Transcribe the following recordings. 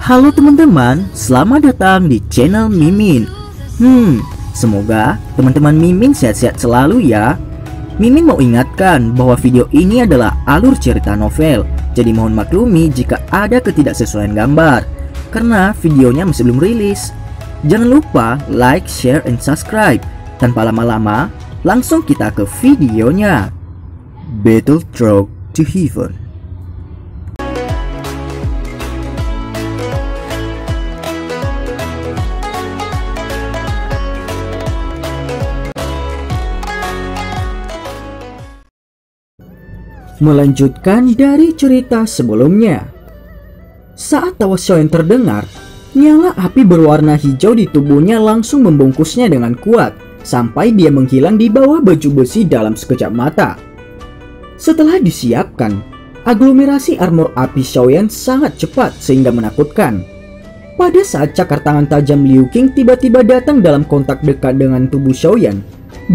Halo teman-teman, selamat datang di channel Mimin. Semoga teman-teman Mimin sehat-sehat selalu ya. Mimin mau ingatkan bahwa video ini adalah alur cerita novel, jadi mohon maklumi jika ada ketidaksesuaian gambar, karena videonya masih belum rilis. Jangan lupa like, share, and subscribe. Tanpa lama-lama, langsung kita ke videonya. Battle Road to Heaven. Melanjutkan dari cerita sebelumnya. Saat tawa Xiaoyan terdengar, nyala api berwarna hijau di tubuhnya langsung membungkusnya dengan kuat sampai dia menghilang di bawah baju besi dalam sekejap mata. Setelah disiapkan, aglomerasi armor api Xiaoyan sangat cepat sehingga menakutkan. Pada saat cakar tangan tajam Liu Qing tiba-tiba datang dalam kontak dekat dengan tubuh Xiaoyan,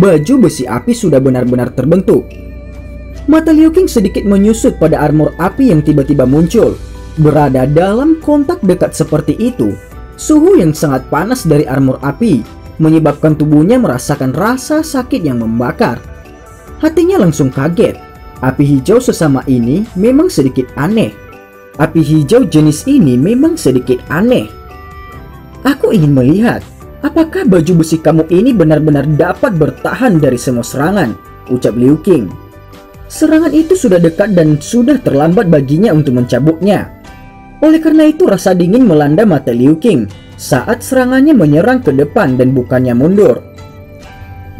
baju besi api sudah benar-benar terbentuk. Mata Liu Qing sedikit menyusut pada armor api yang tiba-tiba muncul. Berada dalam kontak dekat seperti itu, suhu yang sangat panas dari armor api menyebabkan tubuhnya merasakan rasa sakit yang membakar. Hatinya langsung kaget. Api hijau sesama ini memang sedikit aneh. Api hijau jenis ini memang sedikit aneh. Aku ingin melihat apakah baju besi kamu ini benar-benar dapat bertahan dari semua serangan, ucap Liu Qing. Serangan itu sudah dekat dan sudah terlambat baginya untuk mencabutnya. Oleh karena itu rasa dingin melanda mata Liu Qing saat serangannya menyerang ke depan dan bukannya mundur.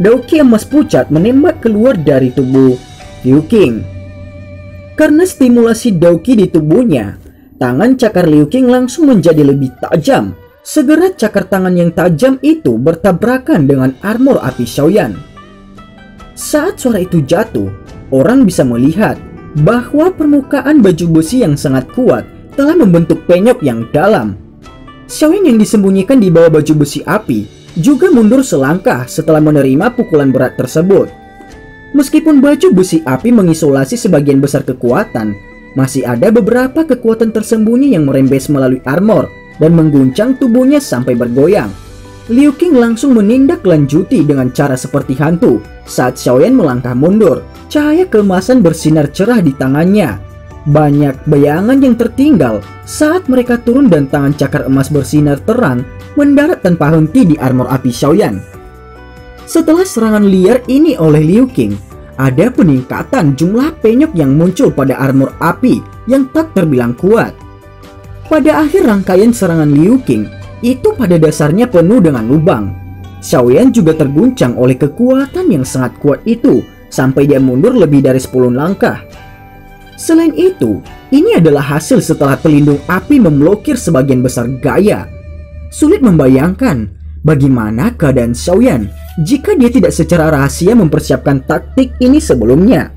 Dauki emas pucat menembak keluar dari tubuh Liu Qing. Karena stimulasi Dauki di tubuhnya, tangan cakar Liu Qing langsung menjadi lebih tajam. Segera cakar tangan yang tajam itu bertabrakan dengan armor api Xiaoyan. Saat suara itu jatuh, orang bisa melihat bahwa permukaan baju besi yang sangat kuat telah membentuk penyok yang dalam. Xiaoyan yang disembunyikan di bawah baju besi api juga mundur selangkah setelah menerima pukulan berat tersebut. Meskipun baju besi api mengisolasi sebagian besar kekuatan, masih ada beberapa kekuatan tersembunyi yang merembes melalui armor dan mengguncang tubuhnya sampai bergoyang. Liu Qing langsung menindaklanjuti dengan cara seperti hantu saat Xiaoyan melangkah mundur. Cahaya keemasan bersinar cerah di tangannya. Banyak bayangan yang tertinggal saat mereka turun dan tangan cakar emas bersinar terang mendarat tanpa henti di armor api Xiaoyan. Setelah serangan liar ini oleh Liu Qing, ada peningkatan jumlah penyok yang muncul pada armor api yang tak terbilang kuat. Pada akhir rangkaian serangan Liu Qing, itu pada dasarnya penuh dengan lubang. Xiaoyan juga terguncang oleh kekuatan yang sangat kuat itu sampai dia mundur lebih dari 10 langkah. Selain itu, ini adalah hasil setelah pelindung api memblokir sebagian besar gaya. Sulit membayangkan bagaimana keadaan Xiaoyan jika dia tidak secara rahasia mempersiapkan taktik ini sebelumnya.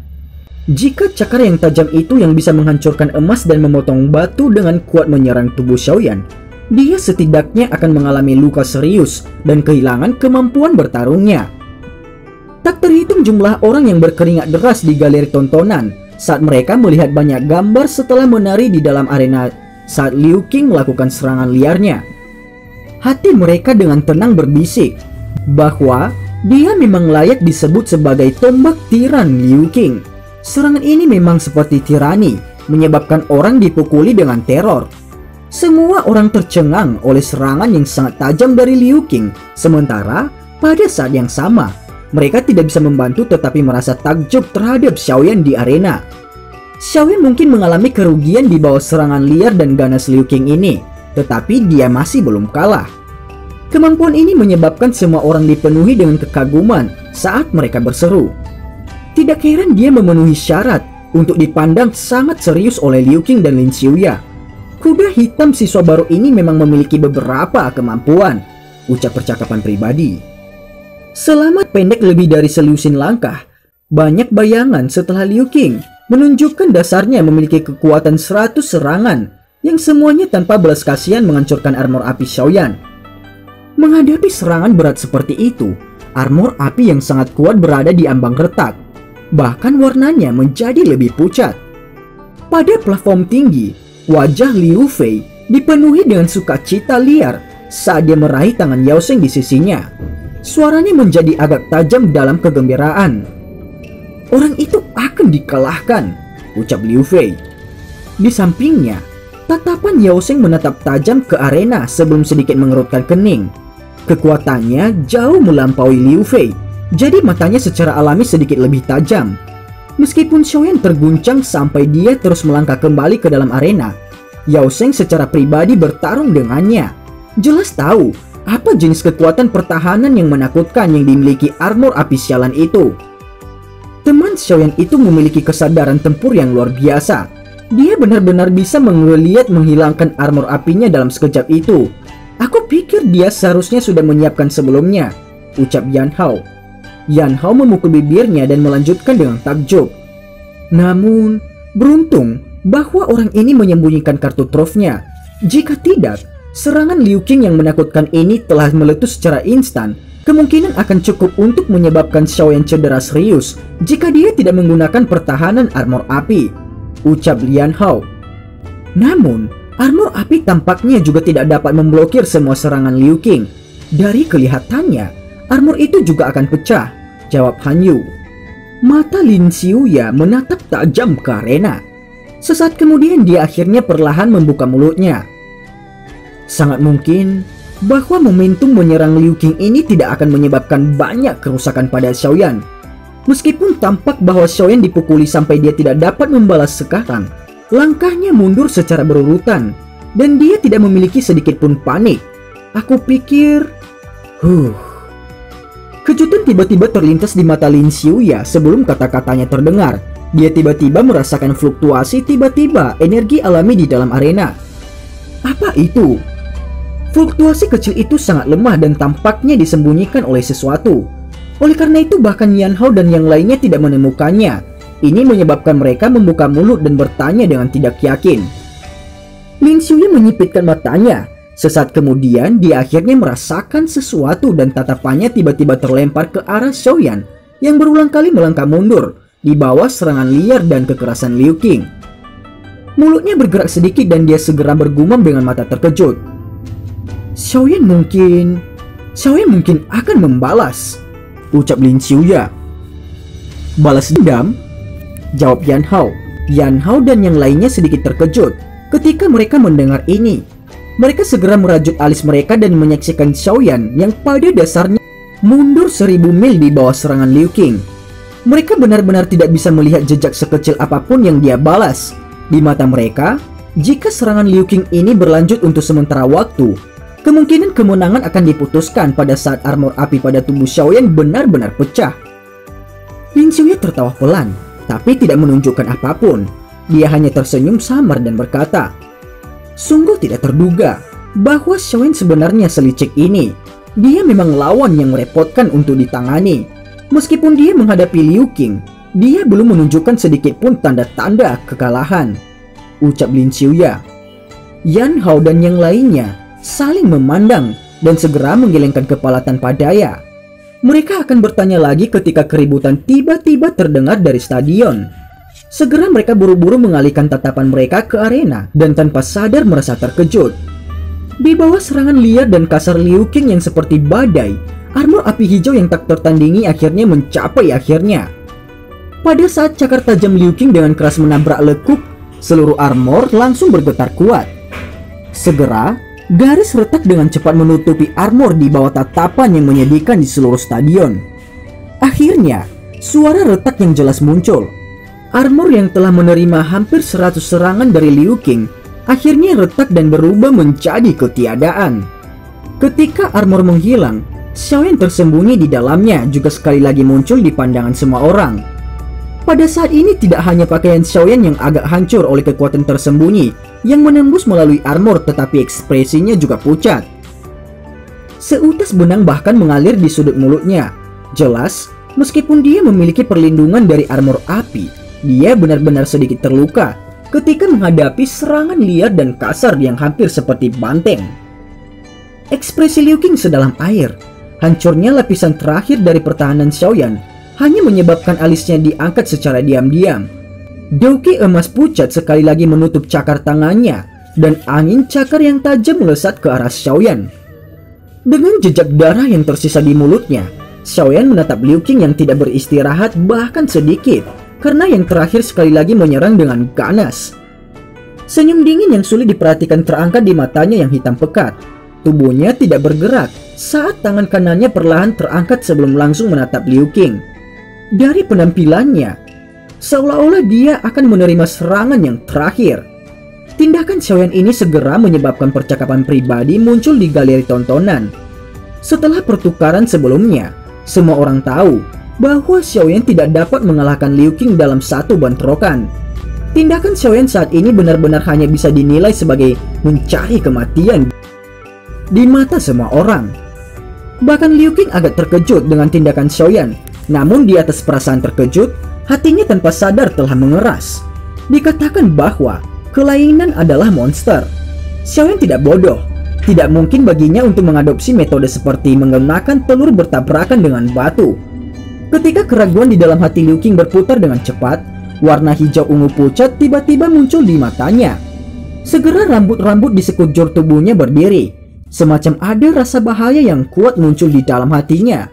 Jika cakar yang tajam itu yang bisa menghancurkan emas dan memotong batu dengan kuat menyerang tubuh Xiaoyan, dia setidaknya akan mengalami luka serius dan kehilangan kemampuan bertarungnya. Tak terhitung jumlah orang yang berkeringat deras di galeri tontonan saat mereka melihat banyak gambar setelah menari di dalam arena saat Liu Qing melakukan serangan liarnya. Hati mereka dengan tenang berbisik bahwa dia memang layak disebut sebagai tombak tiran Liu Qing. Serangan ini memang seperti tirani, menyebabkan orang dipukuli dengan teror. Semua orang tercengang oleh serangan yang sangat tajam dari Liu Qing, sementara pada saat yang sama mereka tidak bisa membantu tetapi merasa takjub terhadap Xiaoyan di arena. Xiaoyan mungkin mengalami kerugian di bawah serangan liar dan ganas Liu Qing ini, tetapi dia masih belum kalah. Kemampuan ini menyebabkan semua orang dipenuhi dengan kekaguman saat mereka berseru. Tidak heran dia memenuhi syarat untuk dipandang sangat serius oleh Liu Qing dan Lin Xiuya. Kuda hitam siswa baru ini memang memiliki beberapa kemampuan, ucap percakapan pribadi. Selama pendek lebih dari selusin langkah, banyak bayangan setelah Liu Qing menunjukkan dasarnya memiliki kekuatan 100 serangan yang semuanya tanpa belas kasihan menghancurkan armor api Xiaoyan. Menghadapi serangan berat seperti itu, armor api yang sangat kuat berada di ambang retak, bahkan warnanya menjadi lebih pucat. Pada platform tinggi, wajah Liu Fei dipenuhi dengan sukacita liar saat dia meraih tangan Yao Sheng di sisinya. Suaranya menjadi agak tajam dalam kegembiraan. "Orang itu akan dikalahkan," ucap Liu Fei. Di sampingnya, tatapan Yao Sheng menatap tajam ke arena sebelum sedikit mengerutkan kening. Kekuatannya jauh melampaui Liu Fei, jadi matanya secara alami sedikit lebih tajam. Meskipun Xiaoyan terguncang sampai dia terus melangkah kembali ke dalam arena, Yao Sheng secara pribadi bertarung dengannya. Jelas tahu apa jenis kekuatan pertahanan yang menakutkan yang dimiliki armor api sialan itu. Teman Xiaoyan itu memiliki kesadaran tempur yang luar biasa. Dia benar-benar bisa menggeliat menghilangkan armor apinya dalam sekejap itu. "Aku pikir dia seharusnya sudah menyiapkan sebelumnya," ucap Yan Hao. Yan Hao memukul bibirnya dan melanjutkan dengan takjub. Namun, beruntung bahwa orang ini menyembunyikan kartu trofnya. Jika tidak, serangan Liu Qing yang menakutkan ini telah meletus secara instan. Kemungkinan akan cukup untuk menyebabkan Xiaoyan cedera serius jika dia tidak menggunakan pertahanan armor api, ucap Yan Hao. Namun, armor api tampaknya juga tidak dapat memblokir semua serangan Liu Qing. Dari kelihatannya, armor itu juga akan pecah, jawab Han Yu. Mata Lin Xiuya menatap tajam ke arena. Sesaat kemudian dia akhirnya perlahan membuka mulutnya. Sangat mungkin bahwa momentum menyerang Liu Qing ini tidak akan menyebabkan banyak kerusakan pada Xiaoyan. Meskipun tampak bahwa Xiaoyan dipukuli sampai dia tidak dapat membalas sekarang, langkahnya mundur secara berurutan, dan dia tidak memiliki sedikit pun panik. Aku pikir, Kejutan tiba-tiba terlintas di mata Lin Xiuya sebelum kata-katanya terdengar. Dia tiba-tiba merasakan fluktuasi tiba-tiba energi alami di dalam arena. Apa itu? Fluktuasi kecil itu sangat lemah dan tampaknya disembunyikan oleh sesuatu. Oleh karena itu bahkan Yan Hao dan yang lainnya tidak menemukannya. Ini menyebabkan mereka membuka mulut dan bertanya dengan tidak yakin. Lin Xiuya menyipitkan matanya. Sesaat kemudian dia akhirnya merasakan sesuatu dan tatapannya tiba-tiba terlempar ke arah Xiaoyan yang berulang kali melangkah mundur di bawah serangan liar dan kekerasan Liu Qing. Mulutnya bergerak sedikit dan dia segera bergumam dengan mata terkejut. Xiaoyan mungkin akan membalas, ucap Lin Xiuya. Balas dendam? Jawab Yan Hao. Yan Hao dan yang lainnya sedikit terkejut ketika mereka mendengar ini. Mereka segera merajut alis mereka dan menyaksikan Xiaoyan yang pada dasarnya mundur 1000 mil di bawah serangan Liu Qing. Mereka benar-benar tidak bisa melihat jejak sekecil apapun yang dia balas. Di mata mereka, jika serangan Liu Qing ini berlanjut untuk sementara waktu, kemungkinan kemenangan akan diputuskan pada saat armor api pada tubuh Xiaoyan benar-benar pecah. Lin Xiuya tertawa pelan, tapi tidak menunjukkan apapun. Dia hanya tersenyum samar dan berkata, "Sungguh tidak terduga bahwa Xiaoyan sebenarnya selicik ini. Dia memang lawan yang merepotkan untuk ditangani. Meskipun dia menghadapi Liu Qing, dia belum menunjukkan sedikit pun tanda-tanda kekalahan," ucap Lin Xiuya. Yan Hao dan yang lainnya saling memandang dan segera menggelengkan kepala tanpa daya. Mereka akan bertanya lagi ketika keributan tiba-tiba terdengar dari stadion. Segera mereka buru-buru mengalihkan tatapan mereka ke arena dan tanpa sadar merasa terkejut. Di bawah serangan liar dan kasar Liu Qing yang seperti badai, armor api hijau yang tak tertandingi akhirnya mencapai akhirnya. Pada saat cakar tajam Liu Qing dengan keras menabrak lekuk, seluruh armor langsung bergetar kuat. Segera, garis retak dengan cepat menutupi armor di bawah tatapan yang menyedihkan di seluruh stadion. Akhirnya, suara retak yang jelas muncul. Armor yang telah menerima hampir 100 serangan dari Liu Qing akhirnya retak dan berubah menjadi ketiadaan. Ketika armor menghilang, Xiaoyan tersembunyi di dalamnya juga sekali lagi muncul di pandangan semua orang. Pada saat ini tidak hanya pakaian Xiaoyan yang agak hancur oleh kekuatan tersembunyi yang menembus melalui armor, tetapi ekspresinya juga pucat. Seutas benang bahkan mengalir di sudut mulutnya. Jelas, meskipun dia memiliki perlindungan dari armor api, dia benar-benar sedikit terluka ketika menghadapi serangan liar dan kasar yang hampir seperti banteng. Ekspresi Liu Qing sedalam air. Hancurnya lapisan terakhir dari pertahanan Xiaoyan hanya menyebabkan alisnya diangkat secara diam-diam. Dauki emas pucat sekali lagi menutup cakar tangannya dan angin cakar yang tajam melesat ke arah Xiaoyan. Dengan jejak darah yang tersisa di mulutnya, Xiaoyan menatap Liu Qing yang tidak beristirahat bahkan sedikit, karena yang terakhir sekali lagi menyerang dengan ganas. Senyum dingin yang sulit diperhatikan terangkat di matanya yang hitam pekat. Tubuhnya tidak bergerak saat tangan kanannya perlahan terangkat sebelum langsung menatap Liu Qing. Dari penampilannya, seolah-olah dia akan menerima serangan yang terakhir. Tindakan Xiaoyan ini segera menyebabkan percakapan pribadi muncul di galeri tontonan. Setelah pertukaran sebelumnya, semua orang tahu bahwa Xiaoyan tidak dapat mengalahkan Liu Qing dalam satu bentrokan. Tindakan Xiaoyan saat ini benar-benar hanya bisa dinilai sebagai mencari kematian di mata semua orang. Bahkan Liu Qing agak terkejut dengan tindakan Xiaoyan, namun di atas perasaan terkejut, hatinya tanpa sadar telah mengeras. Dikatakan bahwa kelainan adalah monster. Xiaoyan tidak bodoh. Tidak mungkin baginya untuk mengadopsi metode seperti menggunakan telur bertabrakan dengan batu. Ketika keraguan di dalam hati Liu Qing berputar dengan cepat, warna hijau ungu pucat tiba-tiba muncul di matanya. Segera rambut-rambut di sekujur tubuhnya berdiri. Semacam ada rasa bahaya yang kuat muncul di dalam hatinya.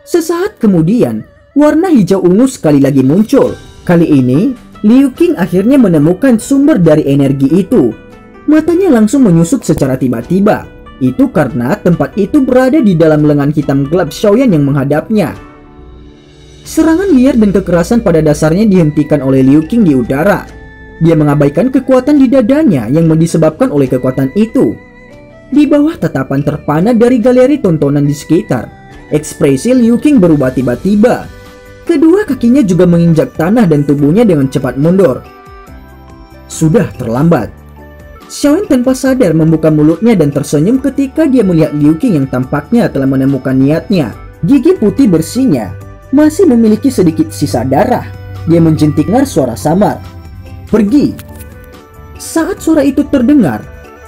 Sesaat kemudian, warna hijau ungu sekali lagi muncul. Kali ini, Liu Qing akhirnya menemukan sumber dari energi itu. Matanya langsung menyusut secara tiba-tiba. Itu karena tempat itu berada di dalam lengan hitam gelap Xiaoyan yang menghadapnya. Serangan liar dan kekerasan pada dasarnya dihentikan oleh Liu Qing di udara. Dia mengabaikan kekuatan di dadanya yang disebabkan oleh kekuatan itu. Di bawah tatapan terpana dari galeri tontonan di sekitar, ekspresi Liu Qing berubah tiba-tiba. Kedua kakinya juga menginjak tanah dan tubuhnya dengan cepat mundur. Sudah terlambat. Xiaoyan tanpa sadar membuka mulutnya dan tersenyum ketika dia melihat Liu Qing yang tampaknya telah menemukan niatnya. Gigi putih bersihnya masih memiliki sedikit sisa darah. Dia menjentikkan suara samar. Pergi. Saat suara itu terdengar,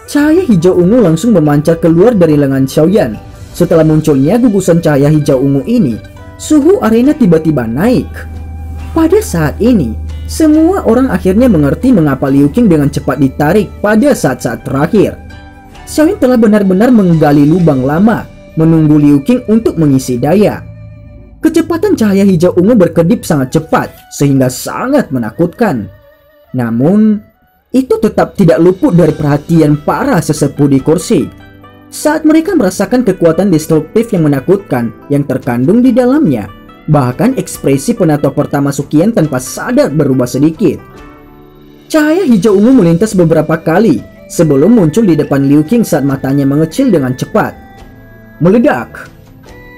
cahaya hijau ungu langsung memancar keluar dari lengan Xiaoyan. Setelah munculnya gugusan cahaya hijau ungu ini, suhu arena tiba-tiba naik. Pada saat ini, semua orang akhirnya mengerti mengapa Liu Qing dengan cepat ditarik pada saat-saat terakhir. Xiaoyan telah benar-benar menggali lubang lama, menunggu Liu Qing untuk mengisi daya. Kecepatan cahaya hijau ungu berkedip sangat cepat, sehingga sangat menakutkan. Namun, itu tetap tidak luput dari perhatian para sesepuh di kursi. Saat mereka merasakan kekuatan destruktif yang menakutkan yang terkandung di dalamnya, bahkan ekspresi penato pertama Sukian tanpa sadar berubah sedikit. Cahaya hijau ungu melintas beberapa kali sebelum muncul di depan Liu Qing saat matanya mengecil dengan cepat. Meledak.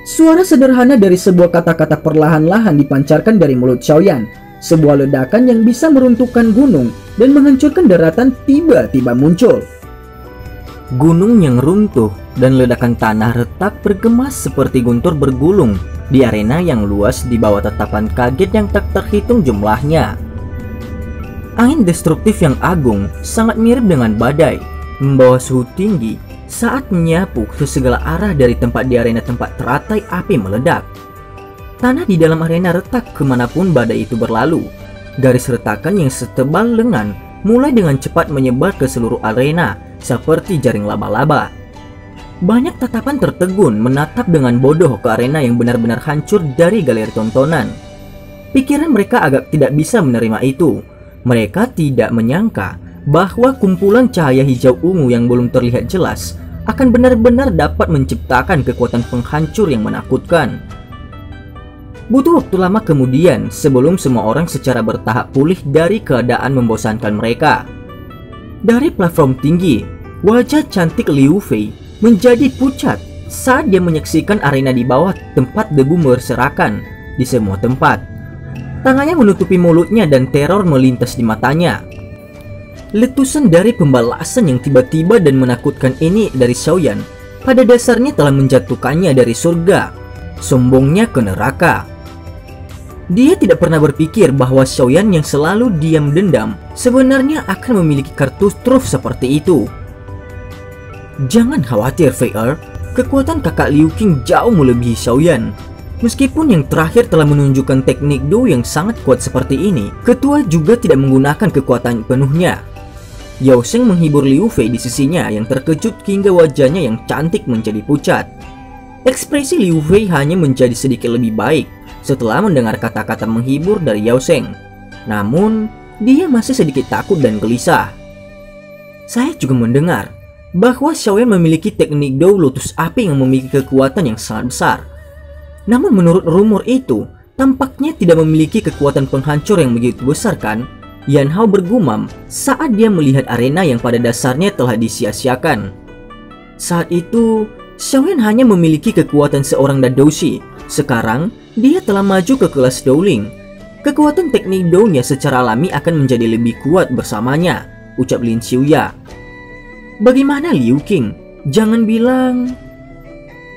Suara sederhana dari sebuah kata-kata perlahan-lahan dipancarkan dari mulut Xiaoyan. Sebuah ledakan yang bisa meruntuhkan gunung dan menghancurkan daratan tiba-tiba muncul. Gunung yang runtuh dan ledakan tanah retak bergemas seperti guntur bergulung di arena yang luas di bawah tatapan kaget yang tak terhitung jumlahnya. Angin destruktif yang agung sangat mirip dengan badai, membawa suhu tinggi saat menyapu ke segala arah dari tempat di arena tempat teratai api meledak. Tanah di dalam arena retak kemanapun badai itu berlalu. Garis retakan yang setebal lengan mulai dengan cepat menyebar ke seluruh arena seperti jaring laba-laba. Banyak tatapan tertegun menatap dengan bodoh ke arena yang benar-benar hancur dari galeri tontonan. Pikiran mereka agak tidak bisa menerima itu. Mereka tidak menyangka bahwa kumpulan cahaya hijau ungu yang belum terlihat jelas akan benar-benar dapat menciptakan kekuatan penghancur yang menakutkan. Butuh waktu lama kemudian sebelum semua orang secara bertahap pulih dari keadaan membosankan mereka. Dari platform tinggi, wajah cantik Liu Fei menjadi pucat saat dia menyaksikan arena di bawah tempat debu berserakan di semua tempat. Tangannya menutupi mulutnya dan teror melintas di matanya. Letusan dari pembalasan yang tiba-tiba dan menakutkan ini dari Xiaoyan pada dasarnya telah menjatuhkannya dari surga, sombongnya ke neraka. Dia tidak pernah berpikir bahwa Xiaoyan yang selalu diam dendam sebenarnya akan memiliki kartu truf seperti itu. Jangan khawatir, Fei Er, kekuatan kakak Liu Qing jauh melebihi Xiaoyan. Meskipun yang terakhir telah menunjukkan teknik Do yang sangat kuat seperti ini, ketua juga tidak menggunakan kekuatan penuhnya. Yao Sheng menghibur Liu Fei di sisinya yang terkejut hingga wajahnya yang cantik menjadi pucat. Ekspresi Liu Fei hanya menjadi sedikit lebih baik setelah mendengar kata-kata menghibur dari Yao Sheng. Namun, dia masih sedikit takut dan gelisah. Saya juga mendengar bahwa Xiaoyan memiliki teknik Dou Lotus Api yang memiliki kekuatan yang sangat besar. Namun menurut rumor itu, tampaknya tidak memiliki kekuatan penghancur yang begitu besar kan? Yan Hao bergumam saat dia melihat arena yang pada dasarnya telah disia-siakan. Saat itu, Xiaoyan hanya memiliki kekuatan seorang Dadoushi. Sekarang, dia telah maju ke kelas Douling. Kekuatan teknik Dou-nya secara alami akan menjadi lebih kuat bersamanya, ucap Lin Xiuya. Bagaimana Liu Qing? Jangan bilang...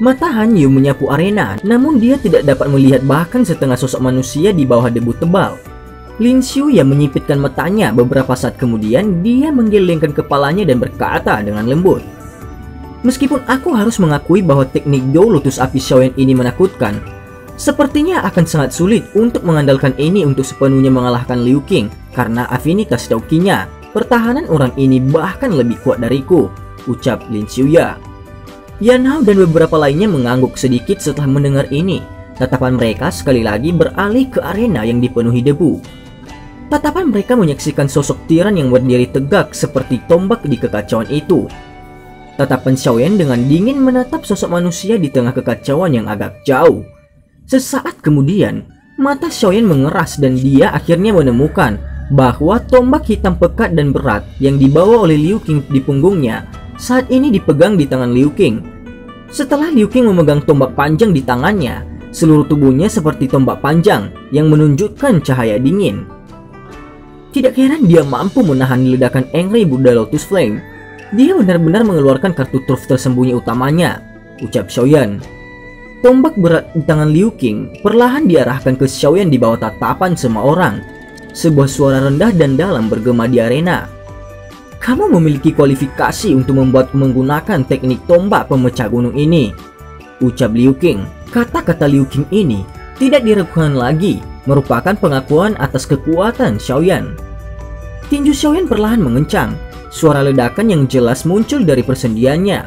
Mata Han Yu menyapu arena, namun dia tidak dapat melihat bahkan setengah sosok manusia di bawah debu tebal. Lin Xiuya menyipitkan matanya. Beberapa saat kemudian, dia menggelengkan kepalanya dan berkata dengan lembut, "Meskipun aku harus mengakui bahwa teknik Dou Lotus Api Xiaoyan ini menakutkan, sepertinya akan sangat sulit untuk mengandalkan ini untuk sepenuhnya mengalahkan Liu Qing karena afinitas Dao-Qingnya. Pertahanan orang ini bahkan lebih kuat dariku," ucap Lin Xiuya. Yan Hao dan beberapa lainnya mengangguk sedikit setelah mendengar ini. Tatapan mereka sekali lagi beralih ke arena yang dipenuhi debu. Tatapan mereka menyaksikan sosok tiran yang berdiri tegak seperti tombak di kekacauan itu. Tatapan Xiaoyan dengan dingin menatap sosok manusia di tengah kekacauan yang agak jauh. Sesaat kemudian, mata Xiaoyan mengeras dan dia akhirnya menemukan bahwa tombak hitam pekat dan berat yang dibawa oleh Liu Qing di punggungnya saat ini dipegang di tangan Liu Qing. Setelah Liu Qing memegang tombak panjang di tangannya, seluruh tubuhnya seperti tombak panjang yang menunjukkan cahaya dingin. Tidak heran dia mampu menahan ledakan Angry Buddha Lotus Flame. Dia benar-benar mengeluarkan kartu truf tersembunyi utamanya, ucap Xiaoyan. Tombak berat di tangan Liu Qing perlahan diarahkan ke Xiaoyan di bawah tatapan semua orang. Sebuah suara rendah dan dalam bergema di arena. "Kamu memiliki kualifikasi untuk menggunakan teknik tombak pemecah gunung ini," ucap Liu Qing. Kata-kata Liu Qing ini tidak diragukan lagi, merupakan pengakuan atas kekuatan Xiaoyan. Tinju Xiaoyan perlahan mengencang. Suara ledakan yang jelas muncul dari persendiannya.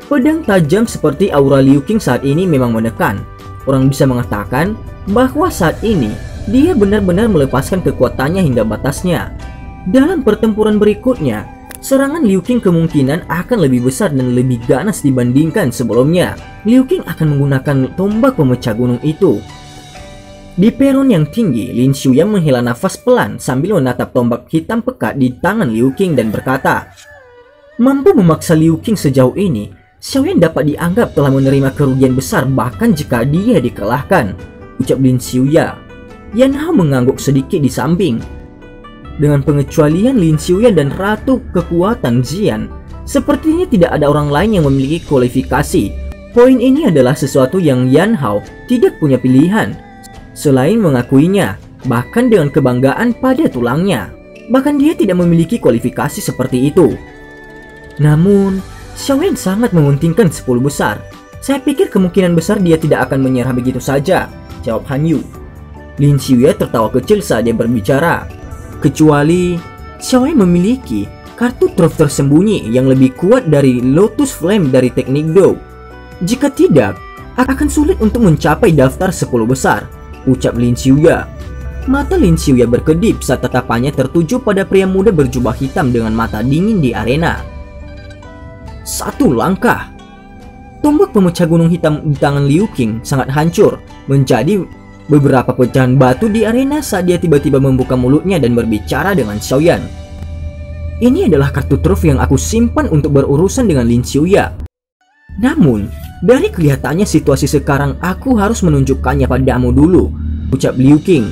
Pedang tajam seperti aura Liu Qing saat ini memang menekan. Orang bisa mengatakan bahwa saat ini dia benar-benar melepaskan kekuatannya hingga batasnya. Dalam pertempuran berikutnya, serangan Liu Qing kemungkinan akan lebih besar dan lebih ganas dibandingkan sebelumnya. Liu Qing akan menggunakan tombak pemecah gunung itu. Di peron yang tinggi, Lin Xiuya menghela nafas pelan sambil menatap tombak hitam pekat di tangan Liu Qing dan berkata, "Mampu memaksa Liu Qing sejauh ini, Xiaoyan dapat dianggap telah menerima kerugian besar bahkan jika dia dikalahkan," ucap Lin Xiuya. Yan Hao mengangguk sedikit di samping. Dengan pengecualian Lin Xiuya dan Ratu Kekuatan Xian, sepertinya tidak ada orang lain yang memiliki kualifikasi. Poin ini adalah sesuatu yang Yan Hao tidak punya pilihan selain mengakuinya, bahkan dengan kebanggaan pada tulangnya. Bahkan dia tidak memiliki kualifikasi seperti itu. Namun, Xiaoyan sangat mementingkan 10 besar. "Saya pikir kemungkinan besar dia tidak akan menyerah begitu saja," jawab Han Yu. Lin Xiuya tertawa kecil saat dia berbicara. "Kecuali Xiaoyan memiliki kartu truf tersembunyi yang lebih kuat dari Lotus Flame dari teknik Dou. Jika tidak, akan sulit untuk mencapai daftar 10 besar," ucap Lin Xiuya. Mata Lin Xiuya berkedip saat tatapannya tertuju pada pria muda berjubah hitam dengan mata dingin di arena. Satu langkah. Tombak pemecah gunung hitam di tangan Liu Qing sangat hancur, menjadi beberapa pecahan batu di arena saat dia tiba-tiba membuka mulutnya dan berbicara dengan Xiaoyan. "Ini adalah kartu truf yang aku simpan untuk berurusan dengan Lin Xiuya. Namun, dari kelihatannya situasi sekarang aku harus menunjukkannya padamu dulu," ucap Liu Qing.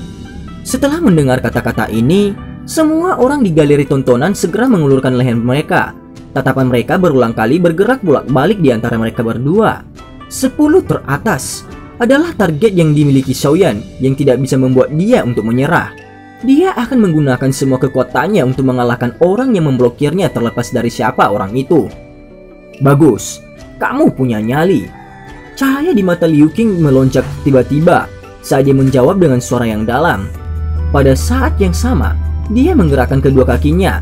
Setelah mendengar kata-kata ini, semua orang di galeri tontonan segera mengulurkan leher mereka. Tatapan mereka berulang kali bergerak bolak-balik di antara mereka berdua. 10 teratas adalah target yang dimiliki Xiaoyan yang tidak bisa membuat dia untuk menyerah. Dia akan menggunakan semua kekuatannya untuk mengalahkan orang yang memblokirnya terlepas dari siapa orang itu. "Bagus. Kamu punya nyali." Cahaya di mata Liu Qing melonjak tiba-tiba saat dia menjawab dengan suara yang dalam. Pada saat yang sama, dia menggerakkan kedua kakinya.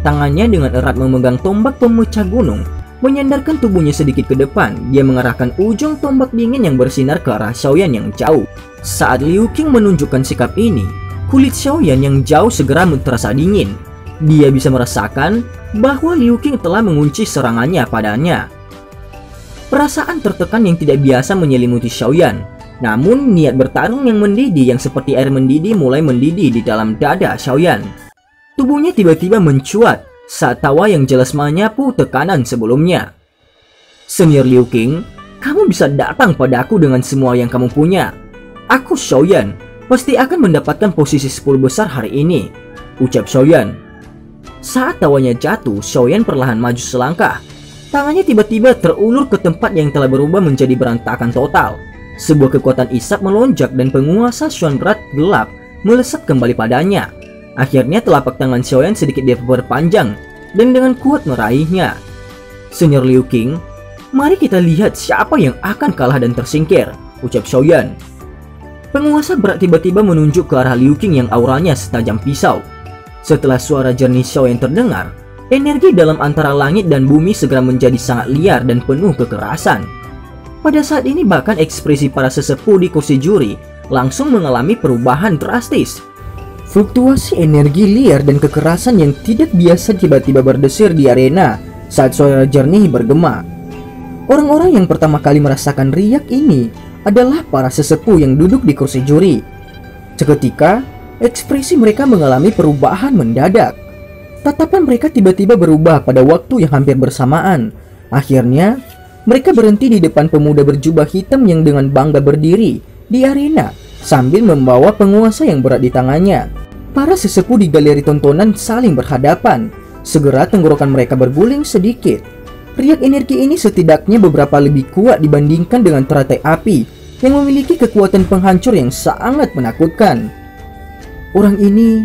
Tangannya dengan erat memegang tombak pemecah gunung, menyandarkan tubuhnya sedikit ke depan. Dia mengarahkan ujung tombak dingin yang bersinar ke arah Xiaoyan yang jauh. Saat Liu Qing menunjukkan sikap ini, kulit Xiaoyan yang jauh segera terasa dingin. Dia bisa merasakan bahwa Liu Qing telah mengunci serangannya padanya. Perasaan tertekan yang tidak biasa menyelimuti Xiaoyan. Namun niat bertarung yang mendidih yang seperti air mendidih mulai mendidih di dalam dada Xiaoyan. Tubuhnya tiba-tiba mencuat saat tawa yang jelas menyapu tekanan sebelumnya. Senior Liu Qing, kamu bisa datang padaku dengan semua yang kamu punya. Aku Xiaoyan, pasti akan mendapatkan posisi 10 besar hari ini, ucap Xiaoyan. Saat tawanya jatuh, Xiaoyan perlahan maju selangkah. Tangannya tiba-tiba terulur ke tempat yang telah berubah menjadi berantakan total. Sebuah kekuatan isap melonjak dan penguasa Xuan berat gelap melesat kembali padanya. Akhirnya telapak tangan Xiaoyan sedikit diperpanjang dan dengan kuat meraihnya. Senior Liu Qing, mari kita lihat siapa yang akan kalah dan tersingkir, ucap Xiaoyan. Penguasa berat tiba-tiba menunjuk ke arah Liu Qing yang auranya setajam pisau. Setelah suara jernih Xiaoyan terdengar, energi dalam antara langit dan bumi segera menjadi sangat liar dan penuh kekerasan. Pada saat ini bahkan ekspresi para sesepuh di kursi juri langsung mengalami perubahan drastis. Fluktuasi energi liar dan kekerasan yang tidak biasa tiba-tiba berdesir di arena saat suara jernih bergema. Orang-orang yang pertama kali merasakan riak ini adalah para sesepuh yang duduk di kursi juri. Seketika, ekspresi mereka mengalami perubahan mendadak. Tatapan mereka tiba-tiba berubah pada waktu yang hampir bersamaan. Akhirnya, mereka berhenti di depan pemuda berjubah hitam yang dengan bangga berdiri di arena sambil membawa penguasa yang berat di tangannya. Para sesepuh di galeri tontonan saling berhadapan. Segera tenggorokan mereka berguling sedikit. Riak energi ini setidaknya beberapa lebih kuat dibandingkan dengan teratai api yang memiliki kekuatan penghancur yang sangat menakutkan. Orang ini,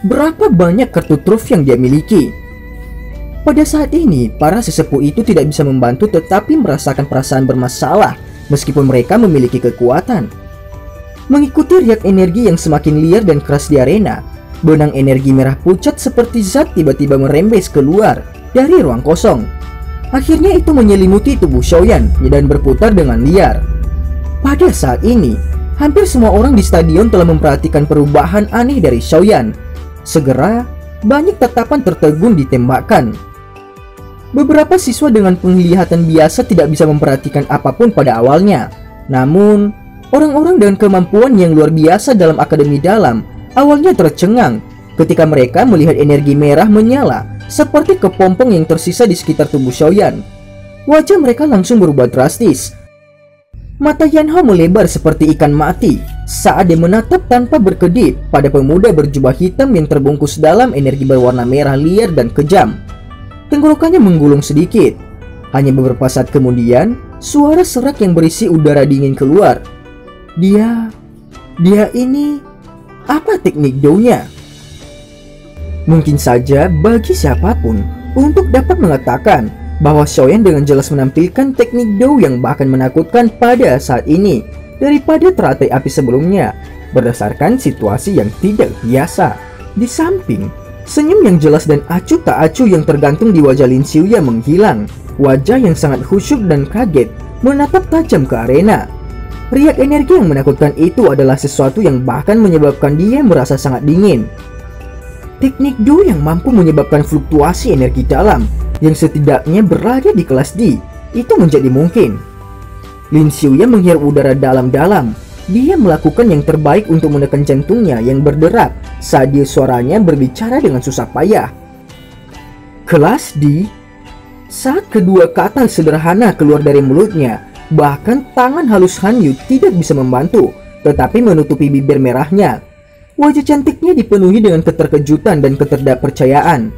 berapa banyak kartu truf yang dia miliki? Pada saat ini, para sesepuh itu tidak bisa membantu tetapi merasakan perasaan bermasalah meskipun mereka memiliki kekuatan. Mengikuti riak energi yang semakin liar dan keras di arena, benang energi merah pucat seperti zat tiba-tiba merembes keluar dari ruang kosong. Akhirnya itu menyelimuti tubuh Xiaoyan dan berputar dengan liar. Pada saat ini, hampir semua orang di stadion telah memperhatikan perubahan aneh dari Xiaoyan. Segera, banyak tatapan tertegun ditembakkan. Beberapa siswa dengan penglihatan biasa tidak bisa memperhatikan apapun pada awalnya. Namun, orang-orang dengan kemampuan yang luar biasa dalam akademi dalam awalnya tercengang ketika mereka melihat energi merah menyala seperti kepompong yang tersisa di sekitar tubuh Xiaoyan. Wajah mereka langsung berubah drastis. Mata Yan Hao melebar seperti ikan mati saat dia menatap tanpa berkedip pada pemuda berjubah hitam yang terbungkus dalam energi berwarna merah liar dan kejam. Tenggorokannya menggulung sedikit. Hanya beberapa saat kemudian, suara serak yang berisi udara dingin keluar. Dia ini, apa teknik Dou-nya? Mungkin saja bagi siapapun untuk dapat mengatakan bahwa Xiaoyan dengan jelas menampilkan teknik Dou yang bahkan menakutkan pada saat ini daripada teratai api sebelumnya berdasarkan situasi yang tidak biasa. Di samping, senyum yang jelas dan acuh tak acuh yang tergantung di wajah Lin Xiuya menghilang. Wajah yang sangat khusyuk dan kaget menatap tajam ke arena. Riak energi yang menakutkan itu adalah sesuatu yang bahkan menyebabkan dia merasa sangat dingin. Teknik Dou yang mampu menyebabkan fluktuasi energi dalam yang setidaknya berada di kelas D itu menjadi mungkin. Lin Xiuya menghirup udara dalam-dalam. Dia melakukan yang terbaik untuk menekan jantungnya yang berderak saat dia suaranya berbicara dengan susah payah. Kelas D. Saat kedua kata sederhana keluar dari mulutnya, bahkan tangan halus Han Yu tidak bisa membantu, tetapi menutupi bibir merahnya. Wajah cantiknya dipenuhi dengan keterkejutan dan ketidakpercayaan.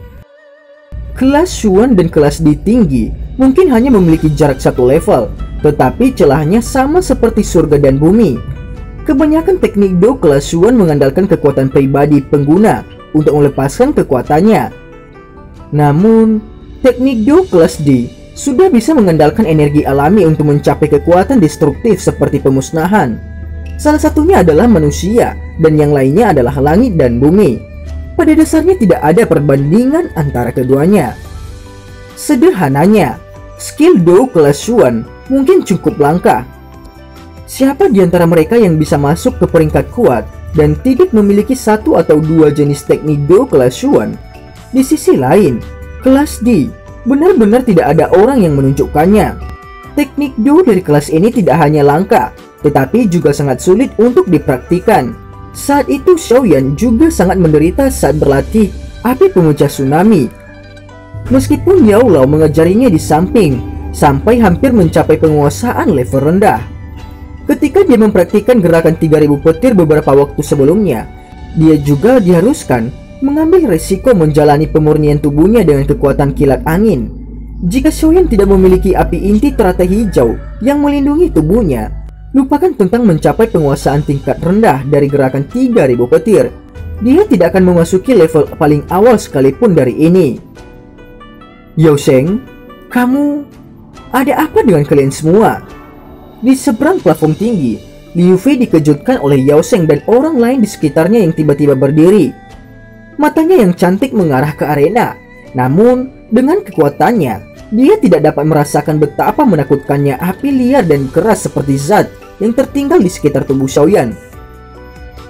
Kelas Xuan dan kelas D tinggi mungkin hanya memiliki jarak satu level, tetapi celahnya sama seperti surga dan bumi. Kebanyakan teknik Dou kelas Xuan mengandalkan kekuatan pribadi pengguna untuk melepaskan kekuatannya. Namun, teknik Dou kelas D sudah bisa mengandalkan energi alami untuk mencapai kekuatan destruktif seperti pemusnahan. Salah satunya adalah manusia dan yang lainnya adalah langit dan bumi. Pada dasarnya tidak ada perbandingan antara keduanya. Sederhananya, skill Do kelas Xuan mungkin cukup langka. Siapa di antara mereka yang bisa masuk ke peringkat kuat dan tidak memiliki satu atau dua jenis teknik Do kelas Xuan? Di sisi lain, kelas D benar-benar tidak ada orang yang menunjukkannya. Teknik Do dari kelas ini tidak hanya langka, tetapi juga sangat sulit untuk dipraktikan. Saat itu Xiaoyan juga sangat menderita saat berlatih api pemecah tsunami. Meskipun Yao Lao mengajarinya di samping sampai hampir mencapai penguasaan level rendah. Ketika dia mempraktikkan gerakan 3000 petir beberapa waktu sebelumnya, dia juga diharuskan mengambil resiko menjalani pemurnian tubuhnya dengan kekuatan kilat angin. Jika Xiaoyan tidak memiliki api inti teratai hijau yang melindungi tubuhnya, lupakan tentang mencapai penguasaan tingkat rendah dari gerakan 3000 petir. Dia tidak akan memasuki level paling awal sekalipun dari ini. Yao Sheng, kamu ada apa dengan kalian semua? Di seberang platform tinggi, Liu Fei dikejutkan oleh Yao Sheng dan orang lain di sekitarnya yang tiba-tiba berdiri. Matanya yang cantik mengarah ke arena, namun dengan kekuatannya, dia tidak dapat merasakan betapa menakutkannya api liar dan keras seperti zat yang tertinggal di sekitar tubuh Xiaoyan.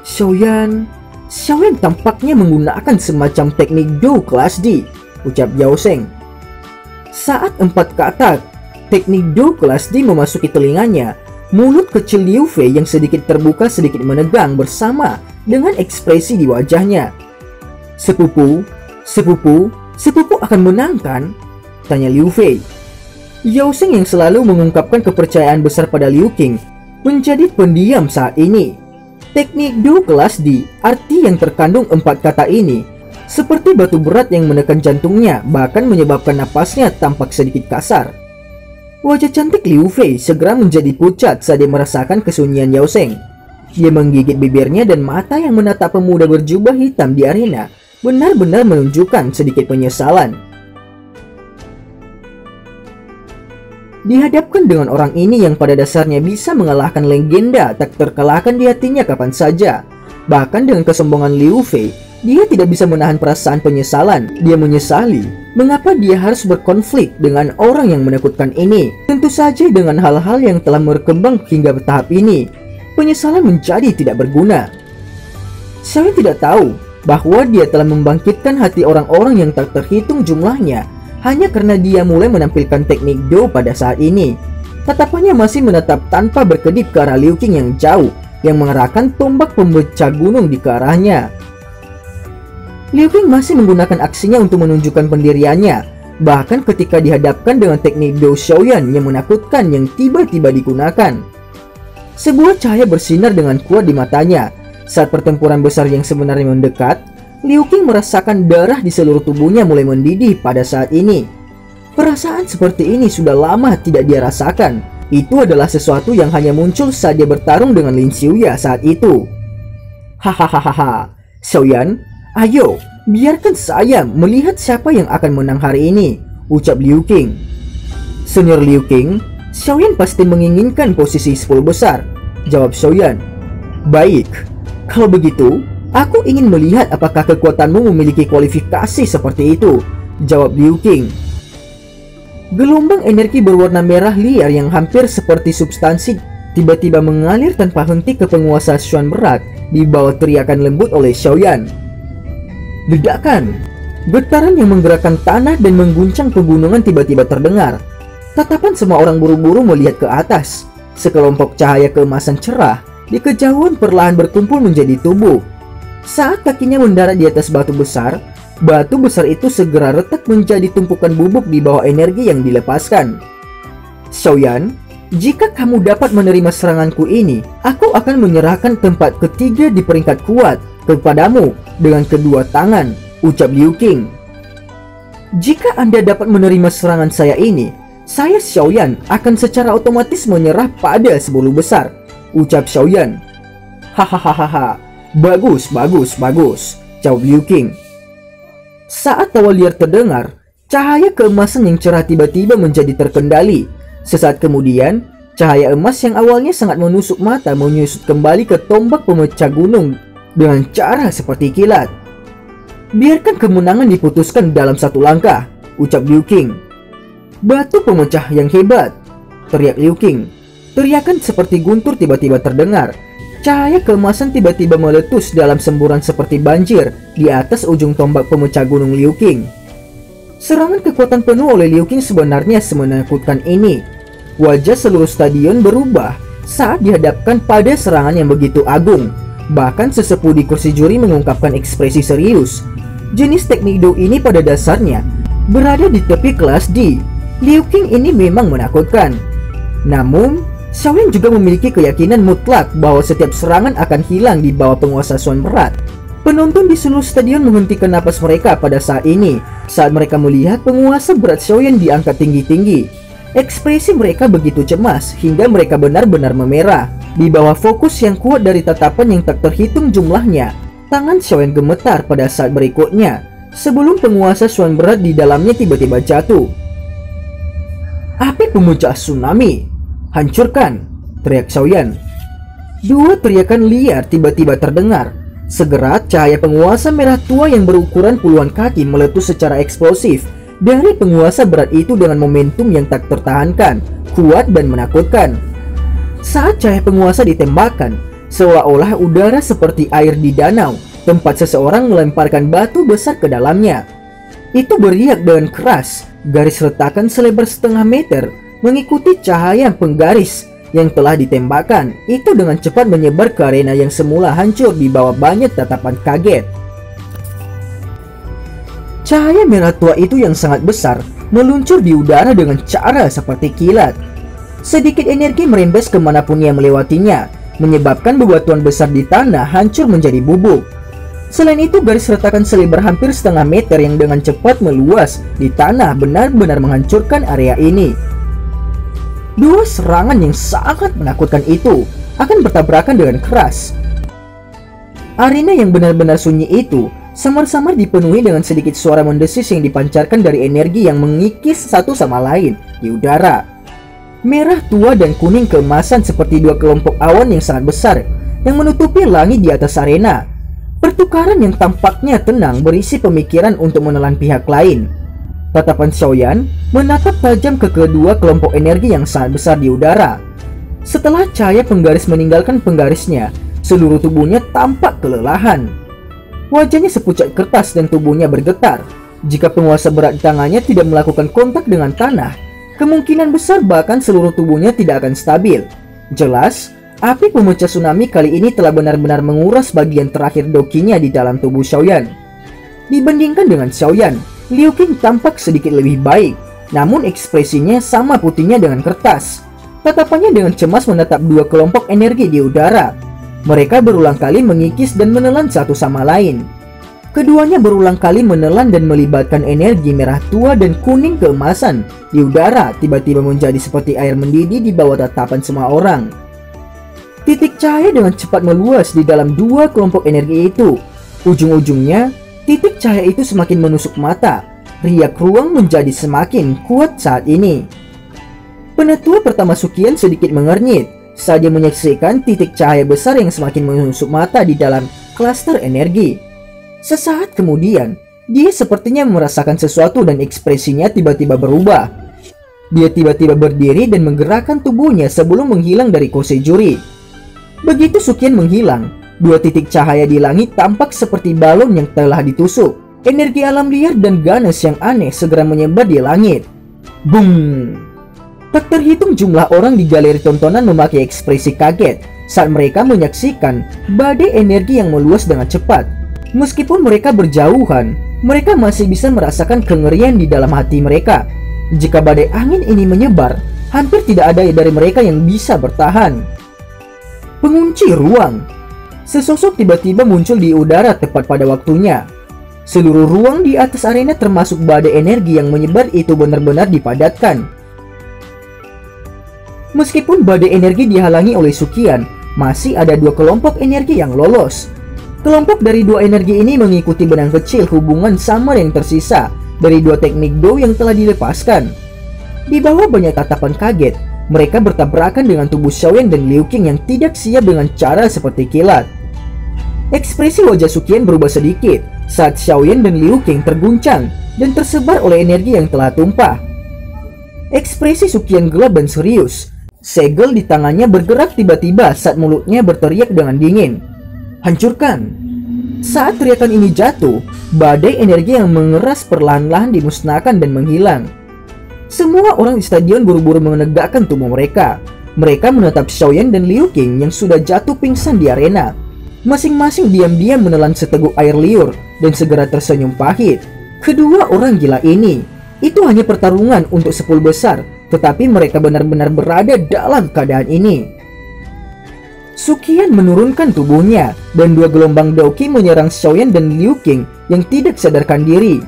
Xiaoyan tampaknya menggunakan semacam teknik Do kelas D, ucap Yao Sheng. Saat 4 kata teknik Do kelas D memasuki telinganya, mulut kecil Liu Fei yang sedikit terbuka sedikit menegang bersama dengan ekspresi di wajahnya. Sepupu akan menang kan? Tanya Liu Fei. Yao Sheng yang selalu mengungkapkan kepercayaan besar pada Liu Qing menjadi pendiam saat ini. Teknik Do kelas D, arti yang terkandung 4 kata ini, seperti batu berat yang menekan jantungnya, bahkan menyebabkan napasnya tampak sedikit kasar. Wajah cantik Liu Fei segera menjadi pucat saat dia merasakan kesunyian Yao Sheng. Dia menggigit bibirnya dan mata yang menatap pemuda berjubah hitam di arena benar-benar menunjukkan sedikit penyesalan. Dihadapkan dengan orang ini yang pada dasarnya bisa mengalahkan legenda tak terkalahkan di hatinya kapan saja. Bahkan dengan kesombongan Liu Fei, dia tidak bisa menahan perasaan penyesalan. Dia menyesali mengapa dia harus berkonflik dengan orang yang menakutkan ini. Tentu saja dengan hal-hal yang telah berkembang hingga tahap ini, penyesalan menjadi tidak berguna. Saya tidak tahu bahwa dia telah membangkitkan hati orang-orang yang tak terhitung jumlahnya hanya karena dia mulai menampilkan teknik Do pada saat ini. Tatapannya masih menatap tanpa berkedip ke arah Liu Qing yang jauh, yang mengerahkan tombak pemecah gunung di ke arahnya. Liu Qing masih menggunakan aksinya untuk menunjukkan pendiriannya, bahkan ketika dihadapkan dengan teknik Do Xiaoyan yang menakutkan yang tiba-tiba digunakan. Sebuah cahaya bersinar dengan kuat di matanya. Saat pertempuran besar yang sebenarnya mendekat, Liu Qing merasakan darah di seluruh tubuhnya mulai mendidih pada saat ini. Perasaan seperti ini sudah lama tidak dia rasakan. Itu adalah sesuatu yang hanya muncul saat dia bertarung dengan Lin Xiuya saat itu. Hahaha, Xiaoyan, ayo, biarkan saya melihat siapa yang akan menang hari ini, ucap Liu Qing. Senior Liu Qing, Xiaoyan pasti menginginkan posisi 10 besar, jawab Xiaoyan. Baik, kalau begitu, aku ingin melihat apakah kekuatanmu memiliki kualifikasi seperti itu, jawab Liu Qing. Gelombang energi berwarna merah liar yang hampir seperti substansi tiba-tiba mengalir tanpa henti ke penguasa Xuan berat di bawah teriakan lembut oleh Xiaoyan. Ledakan, getaran yang menggerakkan tanah dan mengguncang pegunungan tiba-tiba terdengar. Tatapan semua orang buru-buru melihat ke atas. Sekelompok cahaya keemasan cerah di kejauhan perlahan berkumpul menjadi tubuh. Saat kakinya mendarat di atas batu besar itu segera retak menjadi tumpukan bubuk di bawah energi yang dilepaskan. Xiaoyan, jika kamu dapat menerima seranganku ini, aku akan menyerahkan tempat ketiga di peringkat kuat kepadamu dengan kedua tangan, ucap Liu Qing. Jika Anda dapat menerima serangan saya ini, saya Xiaoyan akan secara otomatis menyerah pada 10 besar, ucap Xiaoyan. Hahaha, bagus, jawab Liu Qing. Saat tawa liar terdengar, cahaya keemasan yang cerah tiba-tiba menjadi terkendali. Sesaat kemudian, cahaya emas yang awalnya sangat menusuk mata menyusut kembali ke tombak pemecah gunung dengan cara seperti kilat. Biarkan kemenangan diputuskan dalam satu langkah, ucap Liu Qing. Batu pemecah yang hebat, teriak Liu Qing. Teriakan seperti guntur tiba-tiba terdengar. Cahaya keemasan tiba-tiba meletus dalam semburan seperti banjir di atas ujung tombak pemecah gunung Liu Qing. Serangan kekuatan penuh oleh Liu Qing sebenarnya semenakutkan ini. Wajah seluruh stadion berubah saat dihadapkan pada serangan yang begitu agung. Bahkan sesepuh di kursi juri mengungkapkan ekspresi serius. Jenis teknik Do ini pada dasarnya berada di tepi kelas D. Liu Qing ini memang menakutkan. Namun, Xiaoyan juga memiliki keyakinan mutlak bahwa setiap serangan akan hilang di bawah penguasa Suan berat. Penonton di seluruh stadion menghentikan napas mereka pada saat ini saat mereka melihat penguasa berat Xiaoyan diangkat tinggi-tinggi. Ekspresi mereka begitu cemas hingga mereka benar-benar memerah. Di bawah fokus yang kuat dari tatapan yang tak terhitung jumlahnya, tangan Xiaoyan gemetar pada saat berikutnya sebelum penguasa Suan berat di dalamnya tiba-tiba jatuh. Api pemecah tsunami, hancurkan, teriak Xiaoyan. Dua teriakan liar tiba-tiba terdengar. Segera cahaya penguasa merah tua yang berukuran puluhan kaki meletus secara eksplosif dari penguasa berat itu dengan momentum yang tak tertahankan, kuat dan menakutkan. Saat cahaya penguasa ditembakkan, seolah-olah udara seperti air di danau, tempat seseorang melemparkan batu besar ke dalamnya. Itu beriak dengan keras, garis retakan selebar setengah meter mengikuti cahaya penggaris yang telah ditembakkan. Itu dengan cepat menyebar ke arena yang semula hancur di bawah banyak tatapan kaget. Cahaya merah tua itu yang sangat besar meluncur di udara dengan cara seperti kilat. Sedikit energi merembes kemanapun ia melewatinya, menyebabkan bebatuan besar di tanah hancur menjadi bubuk. Selain itu, garis retakan selebar hampir setengah meter yang dengan cepat meluas di tanah benar-benar menghancurkan area ini. Dua serangan yang sangat menakutkan itu akan bertabrakan dengan keras. Arena yang benar-benar sunyi itu samar-samar dipenuhi dengan sedikit suara mendesis yang dipancarkan dari energi yang mengikis satu sama lain di udara. Merah tua dan kuning keemasan seperti dua kelompok awan yang sangat besar yang menutupi langit di atas arena. Pertukaran yang tampaknya tenang berisi pemikiran untuk menelan pihak lain. Tatapan Xiaoyan menatap tajam ke kedua kelompok energi yang sangat besar di udara. Setelah cahaya penggaris meninggalkan penggarisnya, seluruh tubuhnya tampak kelelahan. Wajahnya sepucat kertas dan tubuhnya bergetar. Jika penguasa berat di tangannya tidak melakukan kontak dengan tanah, kemungkinan besar bahkan seluruh tubuhnya tidak akan stabil. Jelas, api pemecah tsunami kali ini telah benar-benar menguras bagian terakhir dokinya di dalam tubuh Xiaoyan. Dibandingkan dengan Xiaoyan, Liu Qing tampak sedikit lebih baik, namun ekspresinya sama putihnya dengan kertas. Tatapannya dengan cemas menatap dua kelompok energi di udara. Mereka berulang kali mengikis dan menelan satu sama lain. Keduanya berulang kali menelan dan melibatkan energi merah tua dan kuning keemasan di udara tiba-tiba menjadi seperti air mendidih di bawah tatapan semua orang. Titik cahaya dengan cepat meluas di dalam dua kelompok energi itu. Ujung-ujungnya, titik cahaya itu semakin menusuk mata. Riak ruang menjadi semakin kuat saat ini. Penatua pertama Suqian sedikit mengernyit saat dia menyaksikan titik cahaya besar yang semakin menusuk mata di dalam klaster energi. Sesaat kemudian, dia sepertinya merasakan sesuatu dan ekspresinya tiba-tiba berubah. Dia tiba-tiba berdiri dan menggerakkan tubuhnya sebelum menghilang dari kursi juri. Begitu Suqian menghilang, dua titik cahaya di langit tampak seperti balon yang telah ditusuk. Energi alam liar dan ganas yang aneh segera menyebar di langit. Boom! Tak terhitung jumlah orang di galeri tontonan memakai ekspresi kaget saat mereka menyaksikan badai energi yang meluas dengan cepat. Meskipun mereka berjauhan, mereka masih bisa merasakan kengerian di dalam hati mereka. Jika badai angin ini menyebar, hampir tidak ada dari mereka yang bisa bertahan. Pengunci ruang. Sesosok tiba-tiba muncul di udara tepat pada waktunya. Seluruh ruang di atas arena termasuk badai energi yang menyebar itu benar-benar dipadatkan. Meskipun badai energi dihalangi oleh Suqian, masih ada dua kelompok energi yang lolos. Kelompok dari dua energi ini mengikuti benang kecil hubungan samar yang tersisa dari dua teknik Do yang telah dilepaskan. Di bawah banyak tatapan kaget, mereka bertabrakan dengan tubuh Xiaoyan dan Liu Qing yang tidak siap dengan cara seperti kilat. Ekspresi wajah Suqian berubah sedikit saat Xiaoyan dan Liu Qing terguncang dan tersebar oleh energi yang telah tumpah. Ekspresi Suqian gelap dan serius. Segel di tangannya bergerak tiba-tiba saat mulutnya berteriak dengan dingin. Hancurkan! Saat teriakan ini jatuh, badai energi yang mengeras perlahan-lahan dimusnahkan dan menghilang. Semua orang di stadion buru-buru menegakkan tubuh mereka. Mereka menatap Xiaoyan dan Liu Qing yang sudah jatuh pingsan di arena. Masing-masing diam-diam menelan seteguk air liur dan segera tersenyum pahit. Kedua orang gila ini, itu hanya pertarungan untuk 10 besar, tetapi mereka benar-benar berada dalam keadaan ini. Suqian menurunkan tubuhnya dan 2 gelombang Daoqi menyerang Xiaoyan dan Liu Qing yang tidak sadarkan diri.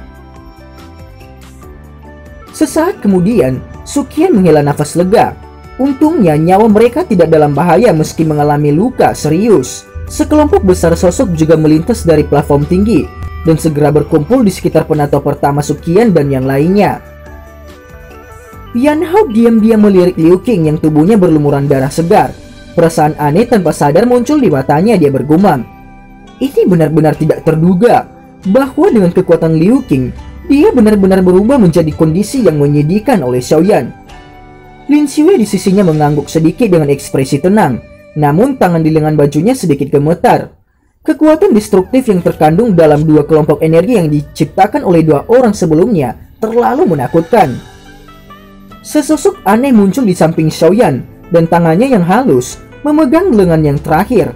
Sesaat kemudian, Suqian menghela nafas lega. Untungnya nyawa mereka tidak dalam bahaya meski mengalami luka serius. Sekelompok besar sosok juga melintas dari platform tinggi dan segera berkumpul di sekitar penato pertama Suqian dan yang lainnya. Yan Hao diam-diam melirik Liu Qing yang tubuhnya berlumuran darah segar. Perasaan aneh tanpa sadar muncul di matanya. Dia bergumam, ini benar-benar tidak terduga bahwa dengan kekuatan Liu Qing, dia benar-benar berubah menjadi kondisi yang menyedihkan oleh Xiaoyan. Lin Xue di sisinya mengangguk sedikit dengan ekspresi tenang, namun tangan di lengan bajunya sedikit gemetar. Kekuatan destruktif yang terkandung dalam 2 kelompok energi yang diciptakan oleh 2 orang sebelumnya terlalu menakutkan. Sesosok aneh muncul di samping Xiaoyan dan tangannya yang halus memegang lengan yang terakhir.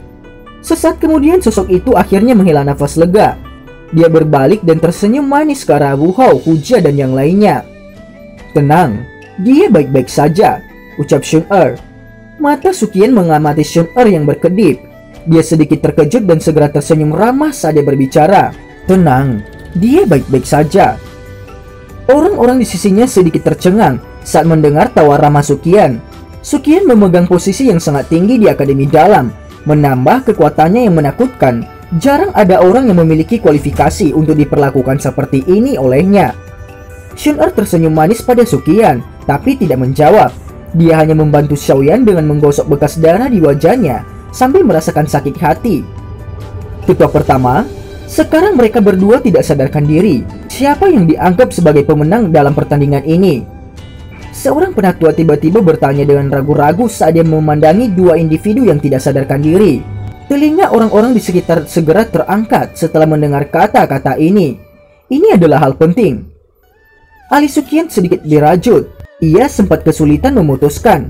Sesaat kemudian sosok itu akhirnya menghela nafas lega. Dia berbalik dan tersenyum manis ke arah Wu Hao, Hu Jia dan yang lainnya. Tenang, dia baik-baik saja, ucap Xun Er. Mata Suqian mengamati Xun Er yang berkedip. Dia sedikit terkejut dan segera tersenyum ramah saat dia berbicara. Tenang, dia baik-baik saja. Orang-orang di sisinya sedikit tercengang saat mendengar tawa ramah Suqian. Suqian memegang posisi yang sangat tinggi di Akademi Dalam, menambah kekuatannya yang menakutkan. Jarang ada orang yang memiliki kualifikasi untuk diperlakukan seperti ini olehnya. Xun Er tersenyum manis pada Suqian, tapi tidak menjawab. Dia hanya membantu Xiaoyan dengan menggosok bekas darah di wajahnya sambil merasakan sakit hati. Ketua pertama, sekarang mereka berdua tidak sadarkan diri. Siapa yang dianggap sebagai pemenang dalam pertandingan ini? Seorang penatua tiba-tiba bertanya dengan ragu-ragu saat dia memandangi 2 individu yang tidak sadarkan diri. Telinga orang-orang di sekitar segera terangkat setelah mendengar kata-kata ini. Ini adalah hal penting. Alis Suqian sedikit dirajut. Ia sempat kesulitan memutuskan.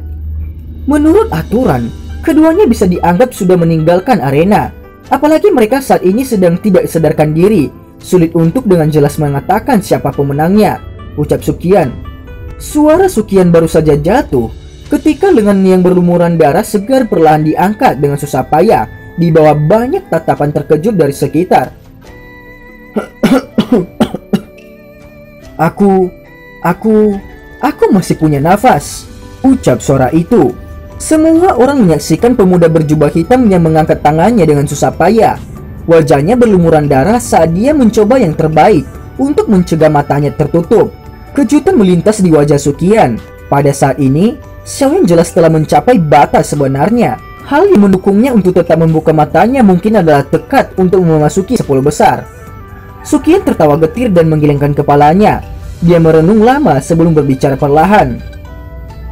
Menurut aturan, keduanya bisa dianggap sudah meninggalkan arena. Apalagi mereka saat ini sedang tidak sadarkan diri. Sulit untuk dengan jelas mengatakan siapa pemenangnya, ucap Suqian. Suara Suqian baru saja jatuh ketika lengan yang berlumuran darah segar perlahan diangkat dengan susah payah di bawah banyak tatapan terkejut dari sekitar. Aku masih punya nafas, ucap suara itu. Semua orang menyaksikan pemuda berjubah hitam yang mengangkat tangannya dengan susah payah. Wajahnya berlumuran darah saat dia mencoba yang terbaik untuk mencegah matanya tertutup. Kejutan melintas di wajah Suqian. Pada saat ini, Xiaoyan jelas telah mencapai batas sebenarnya. Hal yang mendukungnya untuk tetap membuka matanya mungkin adalah tekad untuk memasuki 10 besar. Suqian tertawa getir dan menggelengkan kepalanya. Dia merenung lama sebelum berbicara perlahan.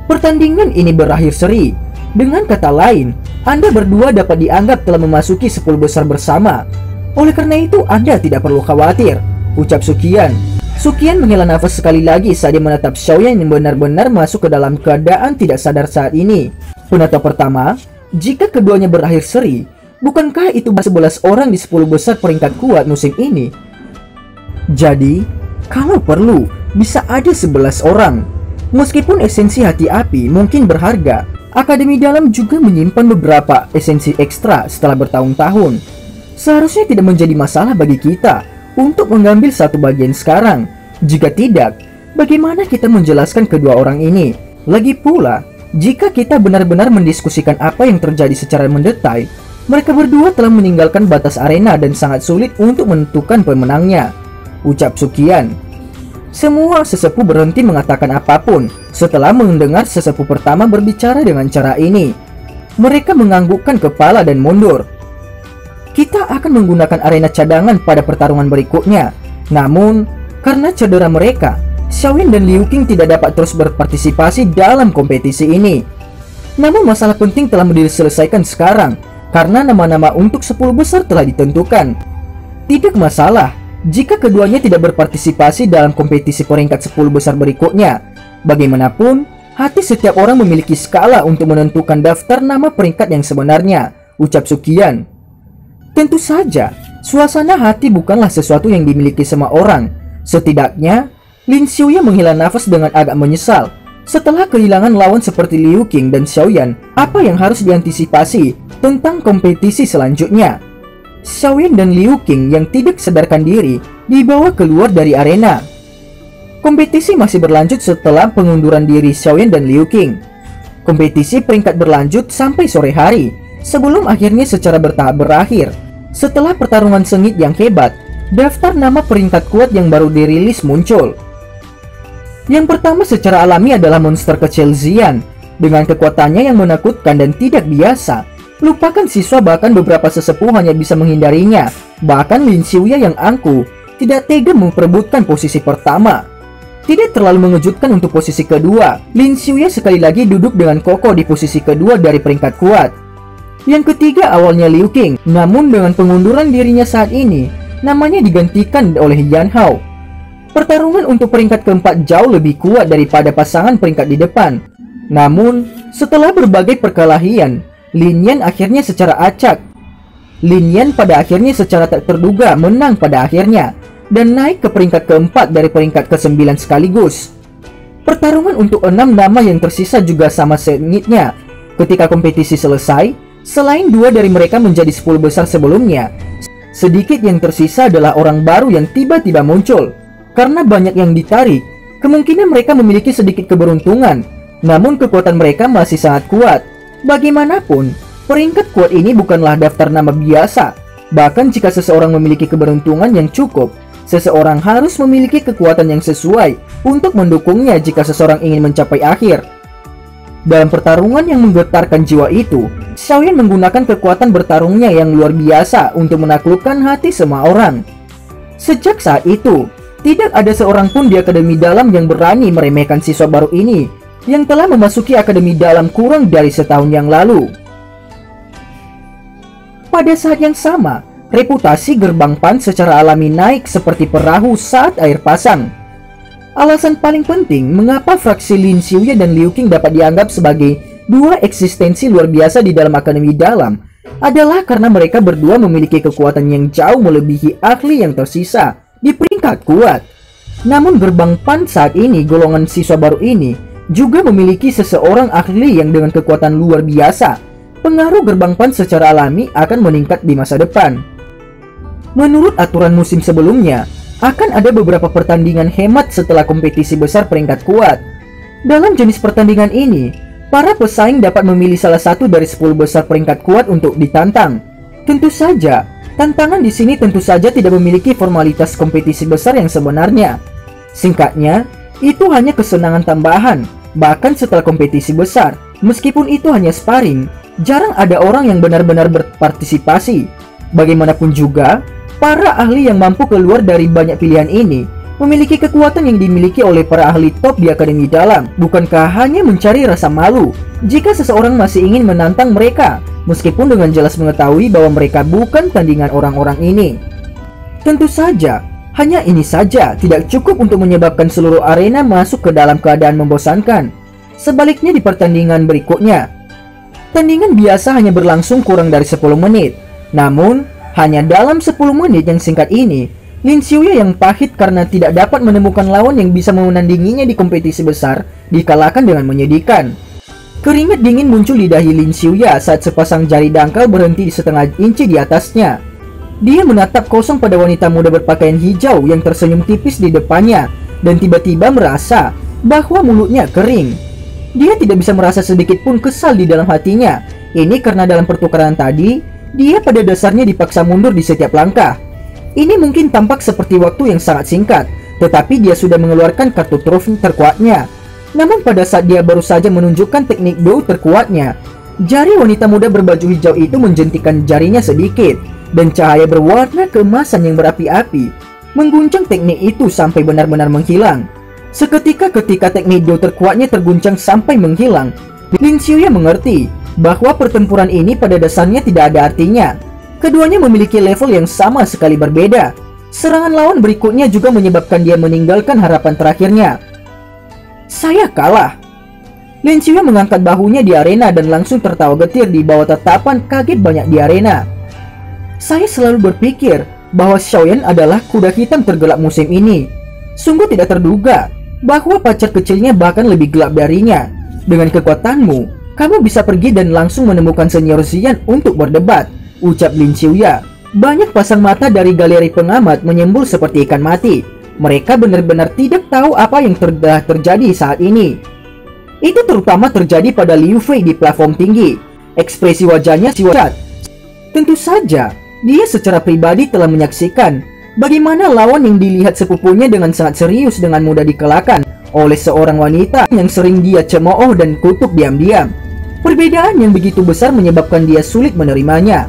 Pertandingan ini berakhir seri. Dengan kata lain, Anda berdua dapat dianggap telah memasuki 10 besar bersama. Oleh karena itu, Anda tidak perlu khawatir, ucap Suqian. Suqian menghela nafas sekali lagi saat dia menatap Xiaoyan yang benar-benar masuk ke dalam keadaan tidak sadar saat ini. Penata pertama, jika keduanya berakhir seri, bukankah itu 11 orang di 10 besar peringkat kuat musim ini? Jadi, kalau perlu, bisa ada 11 orang. Meskipun esensi hati api mungkin berharga, Akademi Dalam juga menyimpan beberapa esensi ekstra setelah bertahun-tahun. Seharusnya tidak menjadi masalah bagi kita untuk mengambil satu bagian sekarang. Jika tidak, bagaimana kita menjelaskan kedua orang ini? Lagi pula, jika kita benar-benar mendiskusikan apa yang terjadi secara mendetail, mereka berdua telah meninggalkan batas arena dan sangat sulit untuk menentukan pemenangnya, ucap Suqian. Semua sesepuh berhenti mengatakan apapun setelah mendengar sesepuh pertama berbicara dengan cara ini. Mereka menganggukkan kepala dan mundur. kita akan menggunakan arena cadangan pada pertarungan berikutnya. Namun, karena cedera mereka, Xiaoyan dan Liu Qing tidak dapat terus berpartisipasi dalam kompetisi ini. Namun masalah penting telah diselesaikan sekarang, karena nama-nama untuk 10 besar telah ditentukan. Tidak masalah jika keduanya tidak berpartisipasi dalam kompetisi peringkat 10 besar berikutnya. Bagaimanapun, hati setiap orang memiliki skala untuk menentukan daftar nama peringkat yang sebenarnya, ucap Suqian. Tentu saja, suasana hati bukanlah sesuatu yang dimiliki semua orang. Setidaknya, Lin Xiuya menghela nafas dengan agak menyesal. Setelah kehilangan lawan seperti Liu Qing dan Xiaoyan, apa yang harus diantisipasi tentang kompetisi selanjutnya? Xiaoyan dan Liu Qing yang tidak sadarkan diri dibawa keluar dari arena. Kompetisi masih berlanjut setelah pengunduran diri Xiaoyan dan Liu Qing. Kompetisi peringkat berlanjut sampai sore hari, sebelum akhirnya secara bertahap berakhir. Setelah pertarungan sengit yang hebat, daftar nama peringkat kuat yang baru dirilis muncul. Yang pertama secara alami adalah monster kecil Xian. Dengan kekuatannya yang menakutkan dan tidak biasa, lupakan siswa bahkan beberapa sesepuh hanya bisa menghindarinya. Bahkan Lin Xiuya yang angkuh tidak tega memperebutkan posisi pertama. Tidak terlalu mengejutkan untuk posisi kedua, Lin Xiuya sekali lagi duduk dengan kokoh di posisi kedua dari peringkat kuat. Yang ketiga awalnya Liu Qing, namun dengan pengunduran dirinya saat ini, namanya digantikan oleh Yan Hao. Pertarungan untuk peringkat keempat jauh lebih kuat daripada pasangan peringkat di depan. Namun, setelah berbagai perkelahian, Lin Yan akhirnya secara acak. Lin Yan pada akhirnya secara tak terduga menang pada akhirnya, dan naik ke peringkat keempat dari peringkat ke-9 sekaligus. Pertarungan untuk 6 nama yang tersisa juga sama sengitnya. Ketika kompetisi selesai, selain 2 dari mereka menjadi 10 besar sebelumnya, sedikit yang tersisa adalah orang baru yang tiba-tiba muncul. Karena banyak yang ditarik, kemungkinan mereka memiliki sedikit keberuntungan, namun kekuatan mereka masih sangat kuat. Bagaimanapun, peringkat kuat ini bukanlah daftar nama biasa. Bahkan jika seseorang memiliki keberuntungan yang cukup, seseorang harus memiliki kekuatan yang sesuai untuk mendukungnya jika seseorang ingin mencapai akhir. Dalam pertarungan yang menggetarkan jiwa itu, Xiaoyan menggunakan kekuatan bertarungnya yang luar biasa untuk menaklukkan hati semua orang. Sejak saat itu, tidak ada seorang pun di Akademi Dalam yang berani meremehkan siswa baru ini yang telah memasuki Akademi Dalam kurang dari setahun yang lalu. Pada saat yang sama, reputasi Gerbang Pan secara alami naik seperti perahu saat air pasang. Alasan paling penting mengapa fraksi Lin Xiuya dan Liu Qing dapat dianggap sebagai 2 eksistensi luar biasa di dalam Akademi Dalam adalah karena mereka berdua memiliki kekuatan yang jauh melebihi ahli yang tersisa di peringkat kuat. Namun Gerbang Pan saat ini, golongan siswa baru ini, juga memiliki seseorang ahli yang dengan kekuatan luar biasa. Pengaruh Gerbang Pan secara alami akan meningkat di masa depan. Menurut aturan musim sebelumnya, akan ada beberapa pertandingan hemat setelah kompetisi besar peringkat kuat. Dalam jenis pertandingan ini, para pesaing dapat memilih salah satu dari 10 besar peringkat kuat untuk ditantang. Tentu saja, tantangan di sini tentu saja tidak memiliki formalitas kompetisi besar yang sebenarnya. Singkatnya, itu hanya kesenangan tambahan. Bahkan setelah kompetisi besar, meskipun itu hanya sparring, jarang ada orang yang benar-benar berpartisipasi. Bagaimanapun juga, para ahli yang mampu keluar dari banyak pilihan ini memiliki kekuatan yang dimiliki oleh para ahli top di Akademi Dalam. Bukankah hanya mencari rasa malu jika seseorang masih ingin menantang mereka, meskipun dengan jelas mengetahui bahwa mereka bukan tandingan orang-orang ini? Tentu saja, hanya ini saja tidak cukup untuk menyebabkan seluruh arena masuk ke dalam keadaan membosankan. Sebaliknya di pertandingan berikutnya, tandingan biasa hanya berlangsung kurang dari 10 menit. Namun, hanya dalam 10 menit yang singkat ini, Lin Xiuya yang pahit karena tidak dapat menemukan lawan yang bisa menandinginya di kompetisi besar dikalahkan dengan menyedihkan. Keringat dingin muncul di dahi Lin Xiuya saat sepasang jari dangkal berhenti di setengah inci di atasnya. Dia menatap kosong pada wanita muda berpakaian hijau yang tersenyum tipis di depannya dan tiba-tiba merasa bahwa mulutnya kering. Dia tidak bisa merasa sedikit pun kesal di dalam hatinya. Ini karena dalam pertukaran tadi, dia pada dasarnya dipaksa mundur di setiap langkah. Ini mungkin tampak seperti waktu yang sangat singkat, tetapi dia sudah mengeluarkan kartu truf terkuatnya. Namun pada saat dia baru saja menunjukkan teknik bow terkuatnya, jari wanita muda berbaju hijau itu menjentikan jarinya sedikit. dan cahaya berwarna keemasan yang berapi-api mengguncang teknik itu sampai benar-benar menghilang. Seketika ketika teknik do terkuatnya terguncang sampai menghilang, Lin Xiuya mengerti bahwa pertempuran ini pada dasarnya tidak ada artinya. Keduanya memiliki level yang sama sekali berbeda. Serangan lawan berikutnya juga menyebabkan dia meninggalkan harapan terakhirnya. Saya kalah. Lin Xiuya mengangkat bahunya di arena dan langsung tertawa getir di bawah tatapan kaget banyak di arena. Saya selalu berpikir bahwa Xiaoyan adalah kuda hitam tergelap musim ini. Sungguh tidak terduga bahwa pacar kecilnya bahkan lebih gelap darinya. Dengan kekuatanmu, kamu bisa pergi dan langsung menemukan senior Xian untuk berdebat, ucap Lin Xiuya. Banyak pasang mata dari galeri pengamat menyembul seperti ikan mati. Mereka benar-benar tidak tahu apa yang terjadi saat ini. Itu terutama terjadi pada Liu Fei di platform tinggi. Ekspresi wajahnya siwat. Tentu saja, dia secara pribadi telah menyaksikan bagaimana lawan yang dilihat sepupunya dengan sangat serius dengan mudah dikalahkan oleh seorang wanita yang sering dia cemooh dan kutuk diam-diam. Perbedaan yang begitu besar menyebabkan dia sulit menerimanya.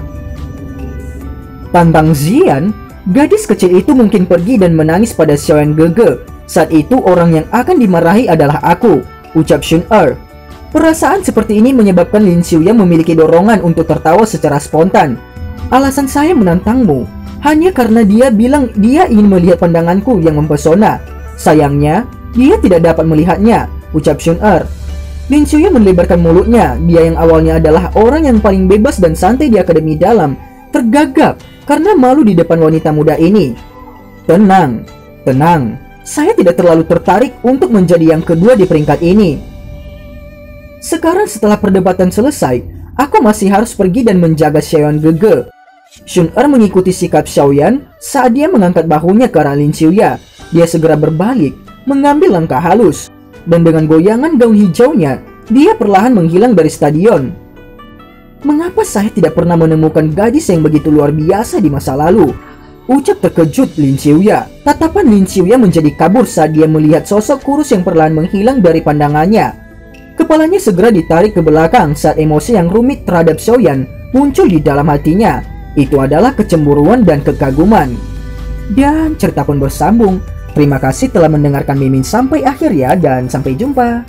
Tantang Xian, gadis kecil itu mungkin pergi dan menangis pada Xiaoyan Gege. Saat itu orang yang akan dimarahi adalah aku, ucap Shun Er. Perasaan seperti ini menyebabkan Lin Xiuya memiliki dorongan untuk tertawa secara spontan. Alasan saya menantangmu hanya karena dia bilang dia ingin melihat pandanganku yang mempesona. Sayangnya, dia tidak dapat melihatnya, ucap Shun Er. Lin Xiuya melebarkan mulutnya. Dia yang awalnya adalah orang yang paling bebas dan santai di Akademi Dalam, tergagap karena malu di depan wanita muda ini. Tenang, tenang. Saya tidak terlalu tertarik untuk menjadi yang kedua di peringkat ini. Sekarang setelah perdebatan selesai, aku masih harus pergi dan menjaga Xiaoyan Gege. Shun Er mengikuti sikap Xiaoyan saat dia mengangkat bahunya ke arah Lin Xiuya. Dia segera berbalik, mengambil langkah halus, dan dengan goyangan gaun hijaunya, dia perlahan menghilang dari stadion. Mengapa saya tidak pernah menemukan gadis yang begitu luar biasa di masa lalu? Ucap terkejut Lin Xiuya. Tatapan Lin Xiuya menjadi kabur saat dia melihat sosok kurus yang perlahan menghilang dari pandangannya. Kepalanya segera ditarik ke belakang saat emosi yang rumit terhadap Xiaoyan muncul di dalam hatinya. Itu adalah kecemburuan dan kekaguman. Dan cerita pun bersambung. Terima kasih telah mendengarkan Mimin sampai akhir ya, dan sampai jumpa.